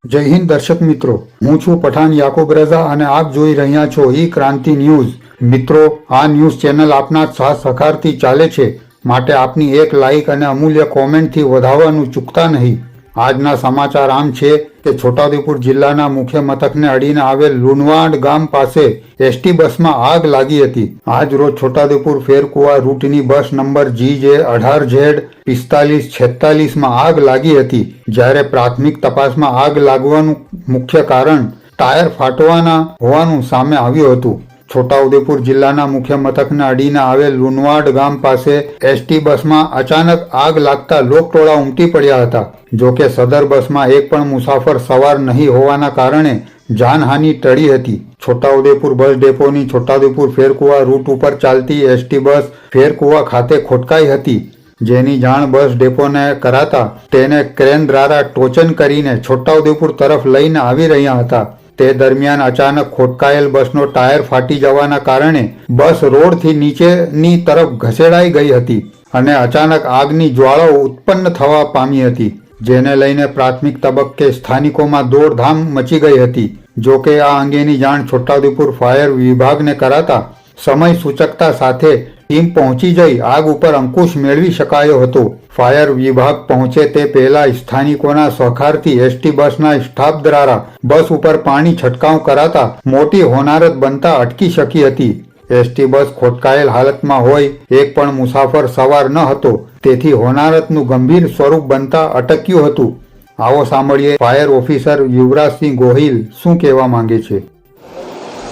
જય હિન્દ દર્શક મિત્રો, હું છું પઠાણ યાકુબ રઝા અને આપ જોઈ રહ્યા છો ઈ ક્રાંતિ ન્યૂઝ। મિત્રો, આ ન્યૂઝ ચેનલ આપના સાથ સહકારથી ચાલે છે, માટે આપની એક લાઇક અને અમૂલ્ય કોમેન્ટથી વધાવવાનું ચૂકતા નહીં। આજના સમાચાર આમ છે કે છોટાઉદેપુર જિલ્લાના મુખ્ય મથકને અડીને આવેલ લુણવાડ ગામ પાસે એસટી બસમાં આગ લાગી હતી। આજ રોજ છોટાઉદેપુર ફેરકુવા રૂટની બસ નંબર GJ18Z4546 માં આગ લાગી હતી, જ્યારે પ્રાથમિક તપાસમાં આગ લાગવાનું મુખ્ય કારણ ટાયર ફાટવાના હોવાનું સામે આવ્યું હતું। છોટાઉદેપુર જિલ્લાના મુખ્ય મથકને અડીને આવેલ લુણવાડ ગામ પાસે એસટી બસમાં અચાનક આગ લાગતા લોકટોળા ઉમટી પડ્યા હતા। જોકે સદર બસમાં એક પણ મુસાફર સવાર નહીં હોવાના કારણે જાનહાનિ ટળી હતી। છોટાઉદેપુર બસ ડેપોની છોટાઉદેપુર ફેરકુવા રૂટ ઉપર ચાલતી એસટી બસ ફેરકુવા ખાતે ખોટકાઈ હતી, જેની જાણ બસ ડેપોને કરાતા તેને ક્રેન દ્વારા ટોચન કરીને છોટાઉદેપુર તરફ લઈને આવી રહ્યા હતા। તે દરમિયાન અચાનક ખોટકાયેલ બસનો ટાયર ફાટી જવાના કારણે બસ રોડથી નીચેની તરફ ઘસેડાઈ ગઈ હતી અને અચાનક આગની જ્વાળાઓ ઉત્પન્ન થવા પામી હતી, જેને લઈને પ્રાથમિક તબક્કે સ્થાનિકોમાં દોડધામ મચી ગઈ હતી। જોકે આ અંગેની જાણ છોટાઉદેપુર ફાયર વિભાગને કરાતા સમય સૂચકતા સાથે ટીમ પહોંચી જઈ આગ ઉપર અંકુશ મેળવી શકાયો હતો। ફાયર વિભાગ પહોંચે તે પહેલા સ્થાનિકોના સહકારથી એસટી બસના સ્ટાફ દ્વારા બસ ઉપર પાણી છંટકાવ કરાતા મોટી હોનારત બનતા અટકી શકી હતી। એસટી બસ ખોટકાયેલ હાલતમાં હોય, એક પણ મુસાફર સવાર ન હતો, તેથી હોનારતનું ગંભીર સ્વરૂપ બનતા અટક્યું હતું। આવો સાંભળીએ ફાયર ઓફિસર યુવરાજસિંહ ગોહિલ શું કહેવા માંગે છે।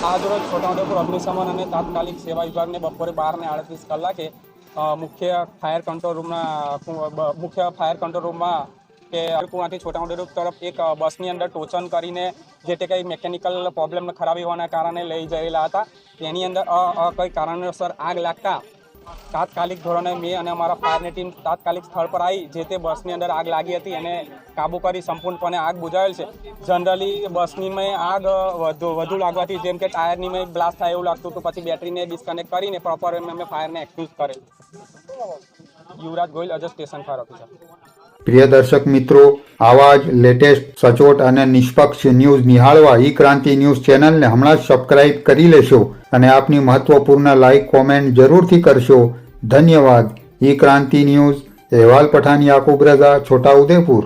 આજરોજ છોટાઉદેપુર અગ્નિશમન અને તાત્કાલિક સેવા વિભાગને બપોરે 12:38 કલાકે મુખ્ય ફાયર કંટ્રોલ રૂમમાં કે કુવાથી છોટાઉદેપુર તરફ એક બસની અંદર ટોચન કરીને જે તે કંઈ મિકેનિકલ પ્રોબ્લેમ ખરાબી હોવાના કારણે લઈ જયેલા હતા, તેની અંદર કંઈ કારણોસર આગ લાગતા તાત્કાલિક ધોરણે મેં અને અમારા ફાયરની ટીમ તાત્કાલિક સ્થળ પર આવી જે તે બસની અંદર આગ લાગી હતી એને કાબૂ કરી સંપૂર્ણપણે આગ બુઝાવેલ છે। જનરલી બસની મેં આગ વધુ લાગવાથી જેમ કે ટાયરની મેં બ્લાસ્ટ થાય એવું લાગતું હતું, પછી બેટરીને ડિસ્કનેક્ટ કરીને પ્રોપર અમે ફાયરને એક્સક્યુઝ કરેલ। યુવરાજ Gohil, Azhar station fire officer. પ્રિય દર્શક મિત્રો, આવા જ લેટેસ્ટ, સચોટ અને નિષ્પક્ષ ન્યૂઝ નિહાળવા ઈ ક્રાંતિ ન્યૂઝ ચેનલને હમણાં જ સબસ્ક્રાઇબ કરી લેશો અને આપની મહત્વપૂર્ણ લાઇક કોમેન્ટ જરૂરથી કરશો। ધન્યવાદ। ઈ ક્રાંતિ ન્યૂઝ, અહેવાલ પઠાણ યાકુબ રઝા, છોટાઉદેપુર।